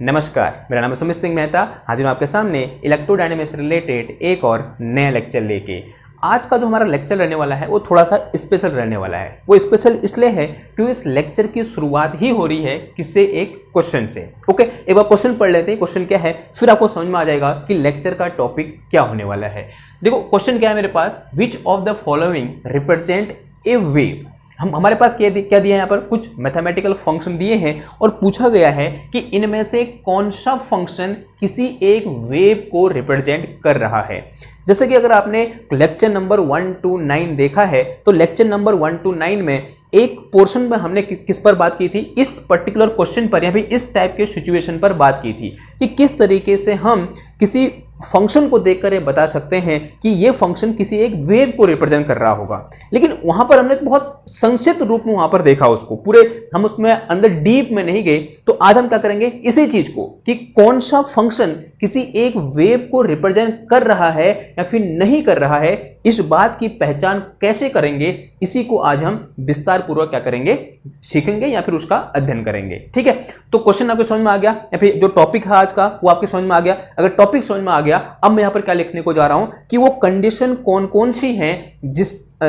नमस्कार, मेरा नाम है सुमित सिंह मेहता। हाजिर हूँ आपके सामने इलेक्ट्रोडायनेमिक्स से रिलेटेड एक और नया लेक्चर लेके। आज का जो हमारा लेक्चर रहने वाला है वो थोड़ा सा स्पेशल रहने वाला है। वो स्पेशल इसलिए है क्योंकि इस लेक्चर की शुरुआत ही हो रही है किससे, एक क्वेश्चन से। ओके, एक बार क्वेश्चन पढ़ लेते हैं। क्वेश्चन क्या है, फिर आपको समझ में आ जाएगा कि लेक्चर का टॉपिक क्या होने वाला है। देखो क्वेश्चन क्या है मेरे पास, which of the following represent a wave. हमारे पास क्या दिया है, यहाँ पर कुछ मैथमेटिकल फंक्शन दिए हैं और पूछा गया है कि इनमें से कौन सा फंक्शन किसी एक वेव को रिप्रेजेंट कर रहा है। जैसे कि अगर आपने लेक्चर नंबर 1 to 9 देखा है तो लेक्चर नंबर 1 to 9 में एक पोर्शन में हमने किस पर बात की थी, इस पर्टिकुलर क्वेश्चन पर या फिर इस टाइप के सिचुएशन पर बात की थी कि किस तरीके से हम किसी फंक्शन को देखकर ये बता सकते हैं कि ये फंक्शन किसी एक वेव को रिप्रेजेंट कर रहा होगा। लेकिन वहां पर हमने बहुत संक्षिप्त रूप में वहां पर देखा उसको, पूरे हम उसमें अंदर डीप में नहीं गए। तो आज हम क्या करेंगे, इसी चीज को कि कौन सा फंक्शन किसी एक वेव को रिप्रेजेंट कर रहा है या फिर नहीं कर रहा है, इस बात की पहचान कैसे करेंगे, इसी को आज हम विस्तार पूर्वक क्या करेंगे, सीखेंगे या फिर उसका अध्ययन करेंगे। ठीक है, तो क्वेश्चन आपको समझ में आ गया या फिर जो टॉपिक है आज का वो आपके समझ में आ गया। अगर टॉपिक समझ में आ गया, अब मैं यहां पर क्या लिखने को जा रहा हूं कि वो कंडीशन कौन कौन सी हैं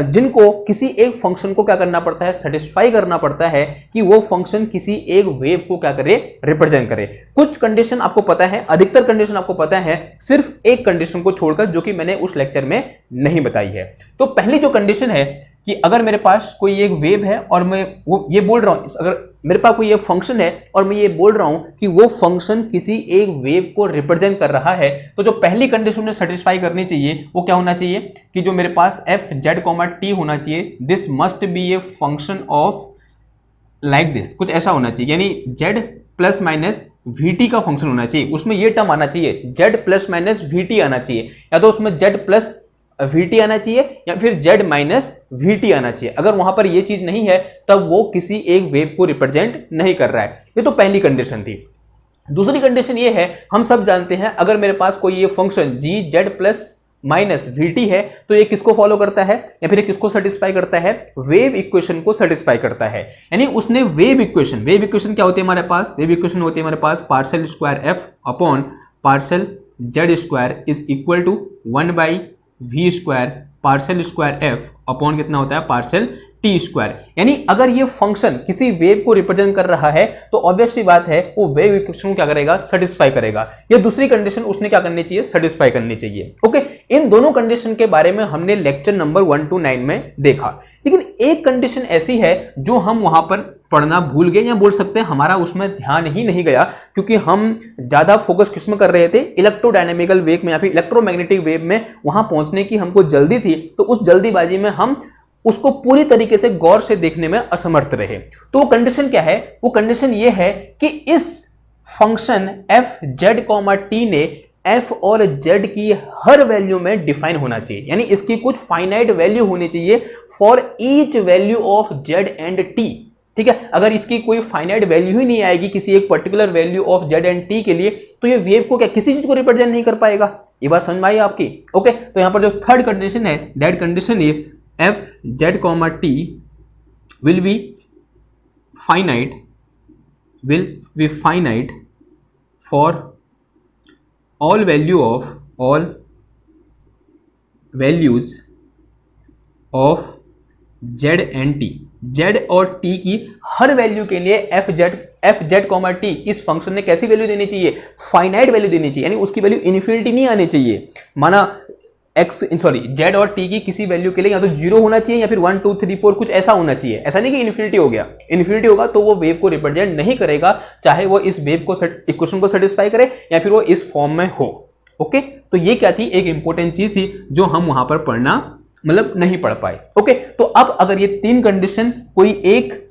जिनको किसी एक फंक्शन को क्या करना पड़ता है, सेटिस्फाई करना पड़ता है कि वो फंक्शन किसी एक वेव को क्या करे, रिप्रेजेंट करे। कुछ कंडीशन आपको पता है, अधिकतर कंडीशन आपको पता है, सिर्फ एक कंडीशन को छोड़कर जो कि मैंने उस लेक्चर में नहीं बताई है। तो पहली जो कंडीशन है कि अगर मेरे पास कोई एक वेव है और मैं वो ये बोल रहा हूं, अगर मेरे पास कोई ये फंक्शन है और मैं ये बोल रहा हूं कि वो फंक्शन किसी एक वेव को रिप्रेजेंट कर रहा है, तो जो पहली कंडीशन मुझे सेटिस्फाई करनी चाहिए वो क्या होना चाहिए कि जो मेरे पास एफ जेड कॉमा टी होना चाहिए, this must be a function of like this, कुछ ऐसा होना चाहिए, यानी जेड प्लस माइनस वीटी का फंक्शन होना चाहिए। उसमें ये टर्म आना चाहिए, जेड प्लस माइनस वीटी आना चाहिए, या तो उसमें जेड प्लस वीटी आना चाहिए या फिर जेड माइनस वीटी आना चाहिए। अगर वहां पर ये चीज नहीं है तब वो किसी एक वेव को रिप्रेजेंट नहीं कर रहा है। ये तो पहली कंडीशन थी। दूसरी कंडीशन ये है, हम सब जानते हैं अगर मेरे पास कोई ये फंक्शन जी जेड प्लस माइनस वीटी है तो ये किसको फॉलो करता है या फिर किसको सेटिस्फाई करता है, वेव इक्वेशन को सेटिस्फाई करता है। यानी उसने वेव इक्वेशन क्या होती है हमारे पास, वेव इक्वेशन होती है हमारे पास partial square F upon partial Z square is equal to 1 v square partial square F upon कितना होता है, पार्शियल टी स्क्वायर। यानी अगर ये फंक्शन किसी वेव को रिप्रेजेंट कर रहा है तो ऑब्वियस सी बात है वो वेव इक्वेशन को क्या करेगा, सेटिस्फाई करेगा। ये दूसरी कंडीशन उसने क्या करनी चाहिए, सेटिस्फाई करनी चाहिए। ओके, इन दोनों कंडीशन के बारे में हमने लेक्चर नंबर 1 to 9 में देखा। लेकिन एक कंडीशन ऐसी है जो हम वहां पर पढ़ना भूल गए, या बोल सकते हैं हमारा उसमें ध्यान ही नहीं गया, क्योंकि हम ज्यादा फोकस किसमें कर रहे थे, इलेक्ट्रोडायनेमिकल वेव में या फिर इलेक्ट्रोमैग्नेटिक वेव में वहां पहुंचने की हमको जल्दी थी। तो उस जल्दीबाजी में हम उसको पूरी तरीके से गौर से देखने में असमर्थ रहे। तो वो कंडीशन क्या है, वो कंडीशन ये है कि इस function f Z comma T ने एफ और जेड की हर वैल्यू में डिफाइन होना चाहिए, यानी इसकी कुछ फाइनाइट वैल्यू होनी चाहिए for each value of Z and T. ठीक है, अगर इसकी कोई फाइनाइट वैल्यू ही नहीं आएगी किसी एक particular value of Z and T के लिए, तो ये वेव को क्या किसी चीज को रिप्रेजेंट नहीं कर पाएगा। ये बात समझ में आई आपकी। ओके, तो यहां पर जो थर्ड कंडीशन है, that condition is F Z comma T will be finite for all values of z and t। z और t की हर वैल्यू के लिए एफ जेड कॉमा टी इस फंक्शन ने कैसी वैल्यू देनी चाहिए, फाइनाइट वैल्यू देनी चाहिए, यानी उसकी वैल्यू इन्फिनिटी नहीं आनी चाहिए। माना जेड और टी की किसी वैल्यू के लिए या तो 0 होना चाहिए या फिर 1 2 3 4 कुछ ऐसा होना चाहिए। ऐसा नहीं कि इन्फिनिटी हो गया, इन्फिनिटी होगा तो वो वेव को रिप्रेजेंट नहीं करेगा, चाहे वो इस वेव को इक्वेशन को सेटिस्फाई करे या फिर वो इस फॉर्म में हो। ओके, तो ये क्या थी, एक इंपॉर्टेंट चीज थी जो हम वहां पर पढ़ना मतलब नहीं पढ़ पाए। ओके, तो अब अगर ये तीन कंडीशन कोई एक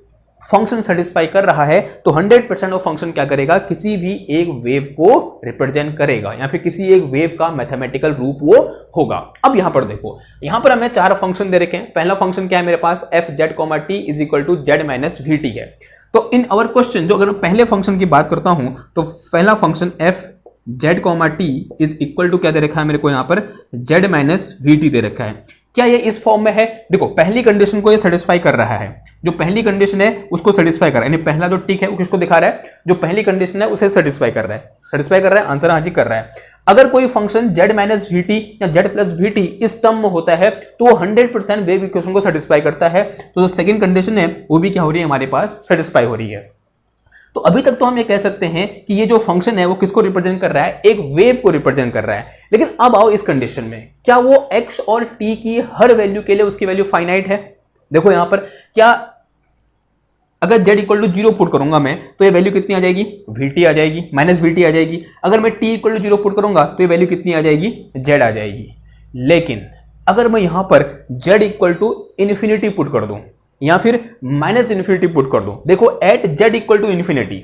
फंक्शन सेटिस्फाई कर रहा है तो 100% वो फंक्शन क्या करेगा, किसी भी एक वेव को रिप्रेजेंट करेगा या फिर किसी एक वेव का मैथमेटिकल रूप वो होगा। अब यहां पर देखो, यहां पर हमें चार फंक्शन दे रखे हैं। पहला फंक्शन क्या है मेरे पास, F Z comma T is equal to Z minus we T है। तो इन अवर क्वेश्चन जो अगर मैं पहले फंक्शन की बात करता हूं तो पहला function f Z comma T is equal to क्या दे रखा है मेरे को, यहां पर जेड माइनस वी टी दे रखा है। क्या ये इस फॉर्म में है? देखो पहली कंडीशन को ये सेटिस्फाई कर रहा है, जो पहली कंडीशन है उसको सेटिस्फाई कर रहा है, यानी पहला जो टिक है वो किसको दिखा रहा है? जो पहली कंडीशन है उसे सेटिस्फाई कर रहा है, सेटिस्फाई कर रहा है, आंसर हाँ जी कर रहा है। अगर कोई function z minus we T या z प्लस वी टी इस टर्म में होता है तो वो 100% वेव इक्वेशन को सेटिस्फाई करता है, तो जो सेकंड कंडीशन है वो भी क्या हो रही है हमारे पास? सेटिस्फाई हो रही है। तो अभी तक तो हम ये कह सकते हैं कि ये जो फंक्शन है वो किसको रिप्रेजेंट कर रहा है? एक वेव को रिप्रेजेंट कर रहा है। लेकिन अब आओ इस कंडीशन में, क्या वो x और t की हर वैल्यू के लिए उसकी वैल्यू फाइनाइट है? देखो यहां पर क्या, अगर z इक्वल टू 0 पुट करूंगा मैं तो ये वैल्यू कितनी आ जाएगी? vt आ जाएगी, माइनस vt आ जाएगी। अगर मैं t इक्वल टू 0 पुट करूंगा तो ये वैल्यू कितनी आ जाएगी? z आ जाएगी। लेकिन अगर मैं यहां पर z equal to infinity put कर दूं या फिर माइनस इन्फिनिटी पुट कर दूं, देखो at z equal to infinity,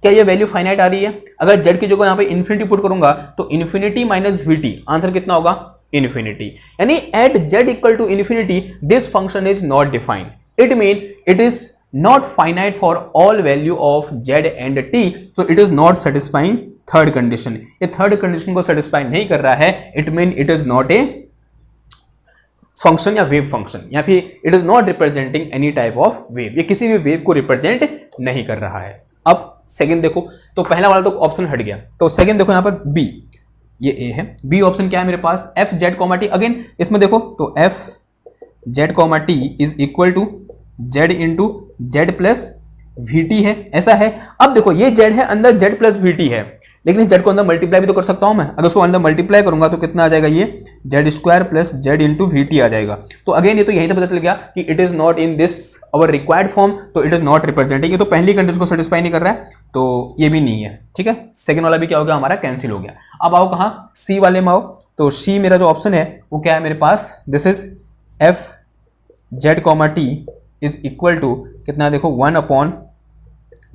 क्या ये वैल्यू फाइनाइट आ रही है? अगर z की जगह यहां पे इन्फिनिटी पुट करूंगा तो इन्फिनिटी माइनस vt, आंसर कितना होगा? इन्फिनिटी। यानी at z equal to infinity this function is not defined, it mean it is not finite for all value of z and t, so it is not satisfying third condition. ये third condition को satisfy नहीं कर रहा है, it mean it is not a function या wave function, या फिर it is not representing any type of wave, ये किसी भी वेव को रिप्रेजेंट नहीं कर रहा है। अब सेकंड देखो, तो पहला वाला तो ऑप्शन हट गया, तो सेकंड देखो यहां पर बी, ये ए है, बी ऑप्शन क्या है मेरे पास? F Z comma T. Again इसमें देखो तो F Z comma T is equal to Z into Z plus we T है, ऐसा है। अब देखो ये जेड है, अंदर जेड प्लस वी टी है, लेकिन इस जेड को अंदर मल्टीप्लाई भी तो कर सकता हूं मैं। अगर उसको अंदर मल्टीप्लाई करूंगा तो कितना आ जाएगा? ये Z square plus Z into V T आ जाएगा। तो अगेन ये तो यहीं तक पता चल गया कि it is not in this our required form, तो इट इज नॉट रिप्रेजेंटिंग। ये तो पहली कंडीशन को सेटिस्फाई नहीं कर रहा है, तो ये भी नहीं है, ठीक है। सेकंड वाला भी क्या हो गया हमारा? कैंसिल हो गया। अब आओ कहां? सी वाले में आओ, तो सी मेरा जो ऑप्शन है वो क्या है मेरे पास? This is F Z comma T is equal to कितना? देखो 1 upon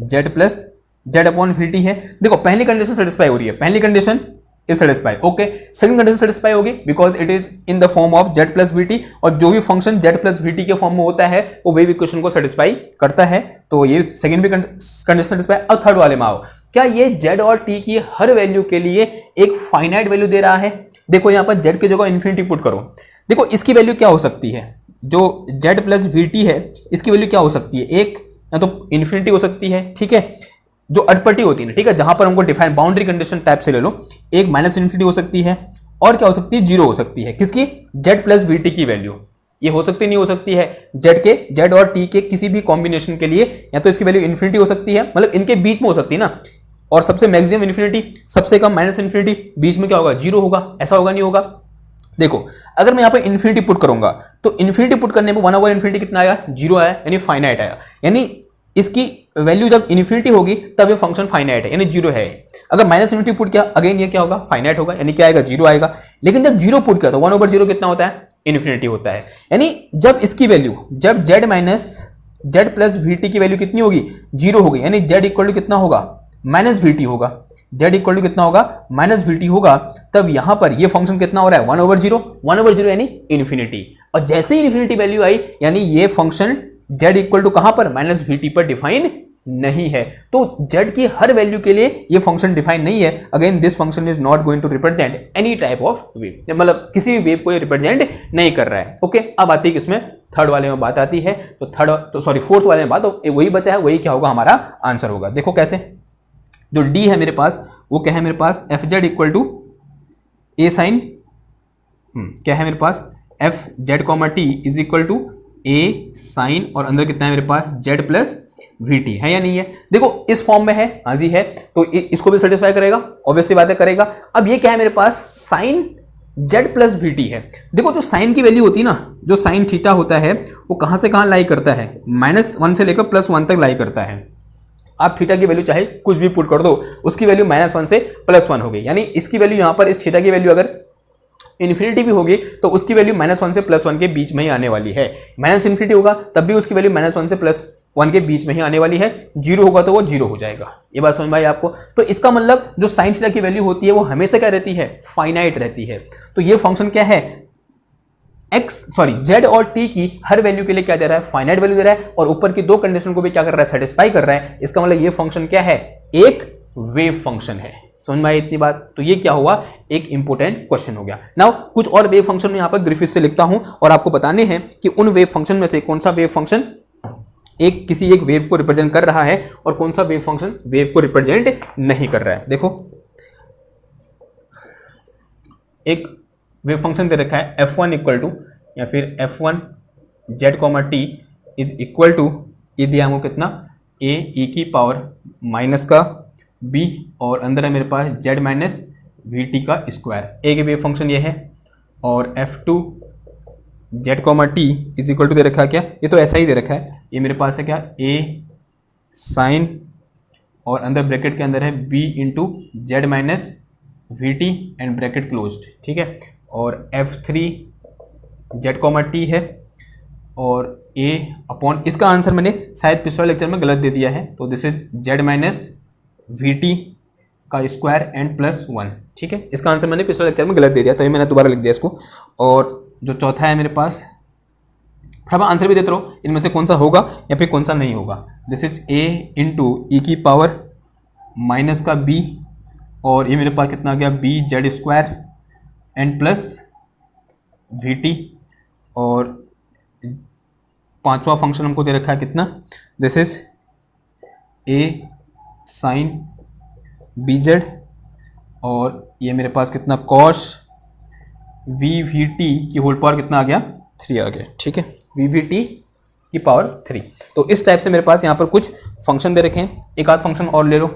Z plus Z upon V T है। देखो पहली कंडीशन सेटिस्फाई हो रही है, पहली condition is satisfy, okay. Second condition satisfy होगी because it is in the form of Z plus we T, और जो भी function Z plus we T के फॉर्म में होता है वो वेव इक्वेशन को सेटिस्फाई करता है, तो ये सेकंड भी कंडीशन सेटिस्फाई। अब थर्ड वाले में आओ, क्या ये जेड और टी की हर वैल्यू के लिए एक फाइनाइट वैल्यू दे रहा है? देखो यहां पर जेड की जगह इन्फिनिटी पुट करो, देखो इसकी वैल्यू क्या हो सकती है? जो जेड प्लस वी टी है इसकी वैल्यू क्या हो सकती है? एक या तो इन्फिनिटी हो सकती है, ठीक है, जो अटपटी होती है, ठीक है, जहां पर हमको डिफाइन बाउंड्री कंडीशन टाइप से ले लो, एक माइनस इन्फिनिटी हो सकती है, और क्या हो सकती है? जीरो हो सकती है। किसकी? जेड प्लस वी टी की वैल्यू ये हो सकती नहीं हो सकती है? जेड और टी के किसी भी कॉम्बिनेशन के लिए या तो इसकी वैल्यू इन्फिनिटी हो सकती है, मतलब इनके बीच में हो सकती है ना, और सबसे मैक्सिमम इन्फिनिटी, सबसे कम माइनस इन्फिनिटी, बीच में क्या होगा? जीरो होगा। ऐसा होगा नहीं होगा? देखो अगर मैं यहां पे इन्फिनिटी पुट करूंगा तो इन्फिनिटी पुट करने पे 1 ओवर इन्फिनिटी कितना आया? जीरो आया, यानी फाइनाइट आया। यानी इसकी वैल्यू जब इन्फिनिटी होगी तब ये फंक्शन फाइनाइट है, यानी जीरो है। अगर माइनस इन्फिनिटी पुट किया, अगेन ये क्या होगा? फाइनाइट होगा, यानी क्या आएगा? जीरो आएगा। लेकिन जब जीरो पुट किया तो 1 ओवर जीरो कितना होता है? इन्फिनिटी होता है। यानी जब इसकी वैल्यू, जब Z minus Z plus we t की वैल्यू कितनी होगी? जीरो होगी, यानी जेड इक्वल टू कितना होगा? माइनस वी टी होगा। जेड इक्वल टू कितना होगा? माइनस वी टी होगा। तब यहां पर ये फंक्शन कितना हो रहा है? 1 ओवर जीरो, 1 ओवर जीरो यानी इन्फिनिटी। और जैसे ही इन्फिनिटी वैल्यू आई यानी ये फंक्शन जेड इक्वल टू कहां पर? माइनस वी टी पर डिफाइन नहीं है। तो z की हर वैल्यू के लिए ये फंक्शन डिफाइन नहीं है। Again this function is not going to represent any type of wave, मतलब किसी भी वेव को ये रिप्रेजेंट नहीं कर रहा है, ओके। अब आती है किसमें? थर्ड वाले में बात आती है, तो फोर्थ वाले में बात, तो वही बचा है, वही क्या होगा? हमारा आंसर होगा। देखो कैसे, जो डी है मेरे पास वो क्या है मेरे पास? F Z equal to A sine, क्या है मेरे पास? F Z comma T is equal to A sine, और अंदर कितना है मेरे पास? जेड प्लस वी टी, है या नहीं है? देखो इस फॉर्म में है, हाँ जी है, तो इसको भी सेटिस्फाई करेगा, ऑब्वियसली बात है करेगा। अब ये क्या है मेरे पास? Sine Z plus we T है। देखो जो साइन की वैल्यू होती है ना, जो साइन थीटा होता है वो कहां से कहां लाई करता है? -1 से लेकर +1 तक लाई करता है। आप थीटा की वैल्यू चाहे कुछ भी पुट कर दो, उसकी वैल्यू -1 से +1 होगी, यानी इसकी वैल्यू यहां पर, इस थीटा की वैल्यू अगर इन्फिनिटी भी होगी तो उसकी वैल्यू -1 से +1 के बीच में ही आने वाली है। माइनस इन्फिनिटी होगा तब भी उसकी वैल्यू -1 से +1 के बीच में ही आने वाली है। जीरो होगा तो वो जीरो हो जाएगा। ये बात समझ में आई आपको? तो इसका मतलब जो साइन थीटा की वैल्यू होती है वो हमेशा क्या रहती है? फाइनाइट रहती है। तो ये फंक्शन क्या है? जेड और टी की हर वैल्यू के लिए क्या दे रहा है? फाइनाइट वैल्यू दे रहा है, और ऊपर की दो कंडीशन को भी क्या कर रहा है? सेटिस्फाई कर रहा है। इसका मतलब ये फंक्शन क्या है? एक वेव फंक्शन है। समझ में आई इतनी बात? तो ये क्या हुआ, एक इंपॉर्टेंट क्वेश्चन हो गया। नाउ कुछ और वेव फंक्शन में यहाँ पर ग्रिफिथ से लिखता हूं और आपको बताने हैं कि उन वेव फंक्शन में से कौन सा वेव फंक्शन किसी एक वेव को रिप्रेजेंट कर रहा है और कौन सा वेव फंक्शन वेव को रिप्रेजेंट नहीं कर रहा है। देखो एक वेव फंक्शन दे रखा है f1 इक्वल टू या फिर f1 z, t is equal to, ये दिया हमको कितना, a e की पावर माइनस का b और अंदर है मेरे पास z माइनस वी टी का स्क्वायर। एक वेव फंक्शन ये है और f2 z, t is equal to दे रखा है क्या, ये तो ऐसा ही दे रखा है, ये मेरे पास है क्या a साइन और अंदर ब्रैकेट के अंदर है b into Z minus we T and bracket closed, ठीक है। और f3 z, t है और a अपॉन, इसका आंसर मैंने शायद पिछले लेक्चर में गलत दे दिया है, तो this is z minus we T का स्क्वायर एंड प्लस 1, ठीक है। इसका आंसर मैंने पिछले लेक्चर में गलत दे दिया, तो ये मैंने दोबारा लिख दिया इसको। और जो चौथा है मेरे पास, अब आंसर भी देते रहो इनमें से कौन सा होगा या फिर कौन सा नहीं होगा। दिस इज a इंटू ई की पावर माइनस का b और ये मेरे पास कितना आ गया b z square and plus we T. और पांचवा फंक्शन हमको दे रखा है कितना, this is a sine b z और ये मेरे पास कितना कॉस वी वी टी की होल पावर कितना आ गया 3 आ गया, ठीक है, वी वी टी की पावर 3। तो इस टाइप से मेरे पास यहाँ पर कुछ फंक्शन दे रखे हैं। एक आध फंक्शन और ले लो,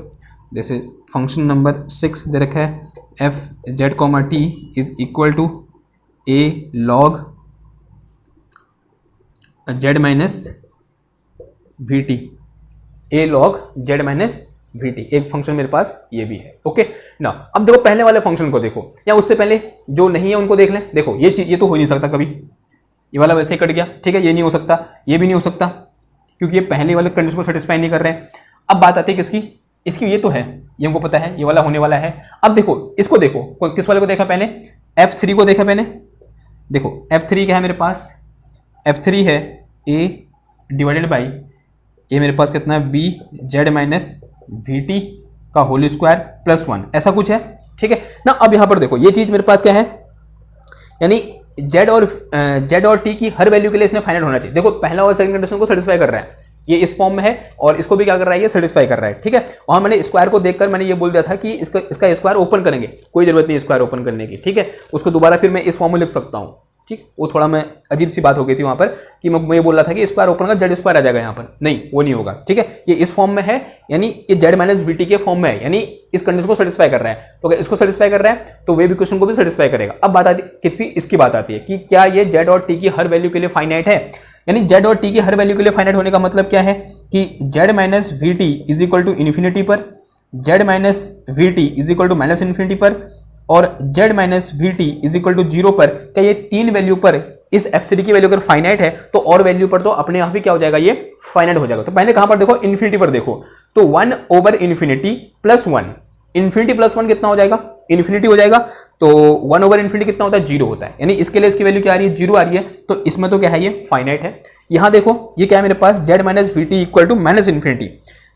जैसे फंक्शन नंबर 6 दे रखा है f z, t is equal to a log z minus we t, a log z minus we t, एक फंक्शन मेरे पास ये भी है। ओके ना, अब देखो पहले वाले फंक्शन को देखो, या उससे पहले जो नहीं है उनको देख लें। देखो ये चीज, ये तो हो नहीं सकता कभी, ये वाला वैसे ही कट गया, ठीक है, ये नहीं हो सकता, ये भी नहीं हो सकता, क्योंकि ये पहले वाले कंडीशन को सेटिस्फाई नहीं कर रहे हैं। अब बात आती है किसकी, इसकी, ये तो है, ये हमको पता है ये वाला होने वाला है। अब देखो इसको, देखो किस वाले को देखा पहले, f3 को देखा पहले। देखो f3 क्या है मेरे पास, f3 है a डिवाइडेड बाई, ये मेरे पास कितना है b Z minus we T का होल स्क्वायर प्लस 1, ऐसा कुछ है, ठीक है ना। अब यहां पर देखो ये चीज मेरे पास क्या है, यानी z और t की हर वैल्यू के लिए इसने फाइनाइट होना चाहिए। देखो पहला और सेकंड कंडीशन को सेटिस्फाई कर रहा है, ये इस फॉर्म में है, और इसको भी क्या कर रहा है, ये सेटिस्फाई कर रहा है, ठीक है। और मैंने स्क्वायर को देखकर मैंने ये बोल दिया था कि इसका स्क्वायर ओपन करेंगे, कोई जरूरत नहीं स्क्वायर ओपन करने की, ठीक है। उसको दोबारा फिर मैं इस फॉर्म में लिख सकता हूं, ठीक। वो थोड़ा मैं अजीब सी बात हो गई थी वहां पर कि मैं ये बोल रहा था कि स्क्वायर ओपन का जेड स्क्वायर आ जाएगा यहाँ पर, नहीं वो नहीं होगा, ठीक है। ये इस फॉर्म में है, यानी ये जेड माइनस वी टी के फॉर्म में है, यानी इस कंडीशन को सेटिस्फाई कर रहा है। तो अगर इसको सेटिस्फाई कर रहा है तो वेव इक्वेशन को भी सेटिस्फाई करेगा। अब बात आती किसी, इसकी बात आती है कि क्या ये जेड और टी की हर वैल्यू के लिए फाइनाइट है, यानी जेड और टी की हर वैल्यू के लिए फाइनाइट होने का मतलब क्या है कि Z minus we T is equal to infinity पर, Z minus we T is equal to minus infinity पर और z minus we T is equal to 0 पर। क्या ये तीन वैल्यू पर इस f3 की वैल्यू अगर फाइनाइट है तो और वैल्यू पर तो अपने आप ही क्या हो जाएगा, ये फाइनाइट हो जाएगा। तो पहले कहां पर देखो, इन्फिनिटी पर देखो, तो 1 over infinity plus 1, infinity plus 1 कितना हो जाएगा, इन्फिनिटी हो जाएगा। तो 1 ओवर इन्फिनिटी कितना होता है, 0 होता है, यानी इसके लिए इसकी वैल्यू क्या आ रही है, 0 आ रही है। तो इसमें तो क्या है, ये फाइनाइट है। यहां देखो ये क्या है मेरे पास, z minus we T equal to minus infinity,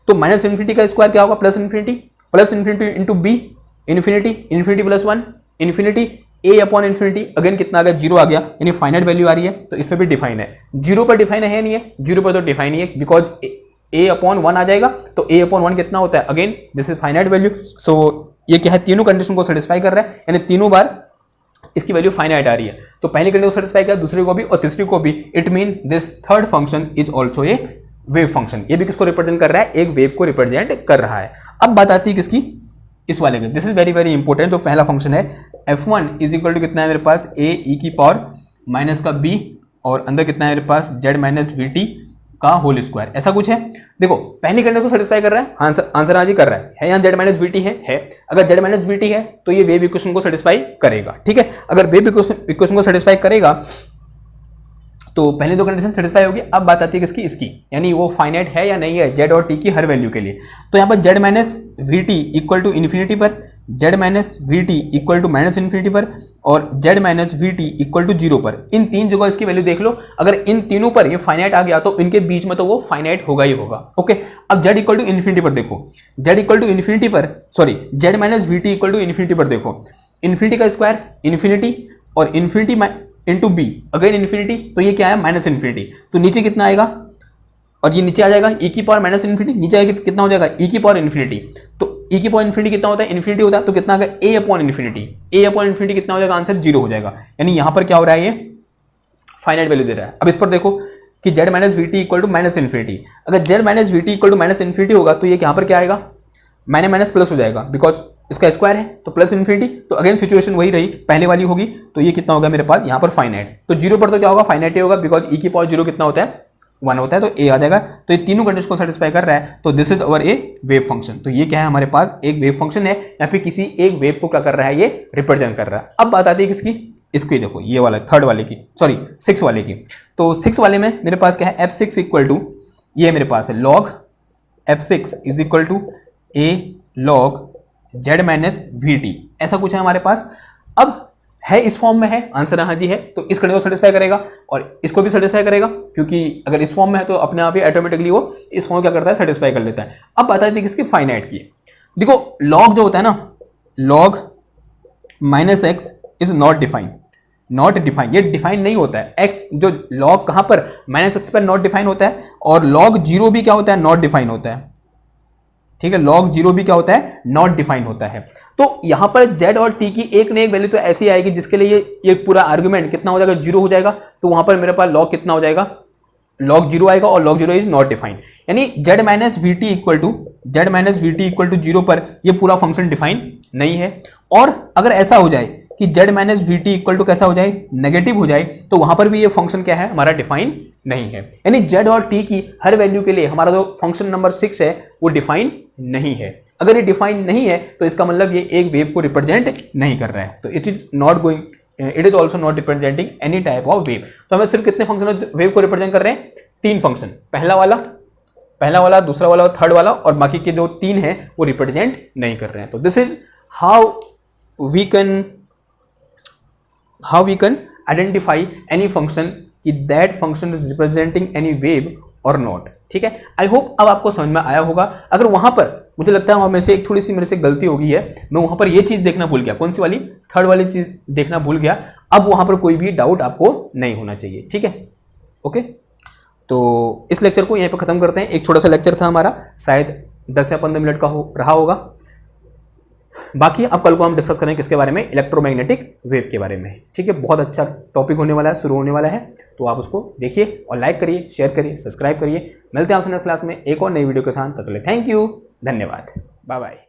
तो माइनस इन्फिनिटी का स्क्वायर क्या होगा, plus infinity into b, infinity plus 1, infinity a upon infinity, again कितना आ गया, 0 आ गया, यानी फाइनाइट वैल्यू आ रही है। तो इस पे भी डिफाइन है, 0 पर डिफाइन है नहीं है, 0 पर तो डिफाइन ही है, बिकॉज a अपॉन 1 आ जाएगा, तो a अपॉन 1 कितना होता है, again this is finite value. So ये क्या है, तीनों कंडीशन को सेटिस्फाई कर रहा है, यानी तीनों बार इसकी वैल्यू फाइनाइट आ रही है। तो पहली कंडीशन को सेटिस्फाई किया, दूसरे को भी और तीसरी को भी, it mean this third function is also a wave function. ये भी किसको रिप्रेजेंट कर रहा है, एक वेव को रिप्रेजेंट कर रहा है। अब बात आती है किसकी, इस वाले में, this is very very important. जो पहला फंक्शन है f1 इज इक्वल टू कितना है मेरे पास, a e की पावर माइनस का b और अंदर कितना है मेरे पास, z माइनस वी टी का होल स्क्वायर, ऐसा कुछ है। देखो पहली कंडीशन को सेटिस्फाई कर रहा है, आंसर आज ही कर रहा है यहाँ z माइनस वी टी है। अगर z माइनस वी टी है तो ये वेव इक्वेशन को सेटिस्फाई करेगा, ठीक है। अगर वेव इक्वेशन को सेटिस्फाई करेगा तो पहले दो कंडीशन सेटिस्फाई होगी। अब बात आती है किसकी, इसकी, यानी वो फाइनाइट है या नहीं है जेड और टी की हर वैल्यू के लिए। तो यहाँ पर Z minus we T equal to infinity पर, Z minus we T equal to minus infinity पर और Z minus we T equal to 0 पर, इन तीन जगह इसकी वैल्यू देख लो। अगर इन तीनों पर ये फाइनाइट आ गया तो इनके बीच में तो वो फाइनाइट होगा ही होगा। ओके, अब जेड इक्वल टू इन्फिनिटी पर देखो, जेड इक्वल टू इन्फिनिटी पर, sorry z minus we T equal to infinity पर देखो, इन्फिनिटी का स्क्वायर इन्फिनिटी और infinity into b again infinity, तो ये क्या है माइनस इन्फिनिटी, तो नीचे कितना आएगा और ये नीचे आ जाएगा e की पावर माइनस इन्फिनिटी, नीचे आएगा कितना हो जाएगा e की पावर इन्फिनिटी, तो e की पावर इन्फिनिटी कितना होता है इन्फिनिटी होता है, तो कितना आ गया a upon infinity, a upon infinity कितना हो जाएगा आंसर 0 हो जाएगा। यानी यहां पर क्या हो रहा है, ये फाइनाइट वैल्यू दे रहा है। अब इस पर देखो कि Z minus we T equal to minus infinity, अगर Z minus we T equal to minus infinity होगा तो ये यहाँ पर क्या आएगा माइनस माइनस प्लस हो जाएगा, बिकॉज इसका स्क्वायर है तो प्लस इन्फिनिटी, तो अगेन सिचुएशन वही रही पहले वाली होगी, तो ये कितना होगा मेरे पास यहाँ पर फाइनाइट, तो 0 पर तो क्या होगा फाइनाइट ही होगा, बिकॉज e की पावर 0 कितना होता है 1 होता है, तो a आ जाएगा। तो ये तीनों कंडीशन को सेटिस्फाई कर रहा है, तो this is our A wave function. तो ये क्या है हमारे पास एक वेव फंक्शन है, या फिर किसी एक वेव को क्या कर रहा है ये रिप्रेजेंट कर रहा है। अब बात आती है किसकी, इसकी देखो ये वाला थर्ड वाले की, सॉरी 6 वाले की। तो 6 वाले में मेरे पास क्या है f6 इक्वल टू, ये मेरे पास है log f6 is equal to a log z minus we t, ऐसा कुछ है हमारे पास। अब है इस फॉर्म में है, आंसर हाँ जी है, तो इस कंडीशन को सेटिस्फाई करेगा और इसको भी सेटिस्फाई करेगा, क्योंकि अगर इस फॉर्म में है तो अपने आप ही ऑटोमेटिकली वो इस फॉर्म क्या करता है सेटिस्फाई कर लेता है। अब बात आती है किसकी फाइनाइट की। देखो log जो होता है ना, log minus x is not defined, not defined, ये डिफाइन नहीं होता है। x जो log कहां पर माइनस एक्स पर नॉट डिफाइन होता है, और log 0 भी क्या होता है नॉट डिफाइन होता है, ठीक है, log 0 भी क्या होता है नॉट डिफाइन होता है। तो यहां पर z और t की एक न एक वैल्यू तो ऐसी आएगी जिसके लिए ये पूरा आर्गुमेंट कितना हो जाएगा 0 हो जाएगा, तो वहां पर मेरे पास log कितना हो जाएगा log 0 आएगा, और log 0 इज नॉट डिफाइंड, यानी z minus we T equal to 0 पर ये पूरा फंक्शन डिफाइन नहीं है। और अगर ऐसा हो जाए कि z minus we T equal to कैसा हो जाए नेगेटिव हो जाए, तो वहां पर भी ये फंक्शन क्या है हमारा डिफाइन नहीं है, यानी z और t की हर वैल्यू के लिए हमारा जो फंक्शन नंबर 6 है वो डिफाइन नहीं है। अगर ये डिफाइन नहीं है तो इसका मतलब ये एक वेव को रिप्रेजेंट नहीं कर रहा है, तो it is also not representing any type of wave. तो हमें सिर्फ कितने फंक्शन वेव को रिप्रेजेंट कर रहे हैं, 3 फंक्शन, पहला वाला, दूसरा वाला और थर्ड वाला, और बाकी के जो 3 हैं वो रिप्रेजेंट नहीं कर रहे हैं। तो this is how we can identify any function कि that function is representing any wave और नॉट। ठीक है, आई होप अब आपको समझ में आया होगा। अगर वहां पर मुझे लगता है वहां में से एक थोड़ी सी मेरे से गलती हो गई है, मैं वहां पर ये चीज देखना भूल गया, कौन सी वाली, थर्ड वाली चीज देखना भूल गया। अब वहां पर कोई भी डाउट आपको नहीं होना चाहिए। ठीक है, ओके, तो इस लेक्चर को यहीं पर खत्म करते हैं। एक छोटा सा लेक्चर था हमारा, शायद 10 या 15 मिनट का रहा होगा। बाकी अब कल को हम डिस्कस करेंगे किसके बारे में, इलेक्ट्रोमैग्नेटिक वेव के बारे में। ठीक है, बहुत अच्छा टॉपिक होने वाला है, शुरू होने वाला है, तो आप उसको देखिए और लाइक करिए, शेयर करिए, सब्सक्राइब करिए। मिलते हैं आपसे नेक्स्ट क्लास में एक और नई वीडियो के साथ। तब तक थैंक यू, धन्यवाद, बाय बाय।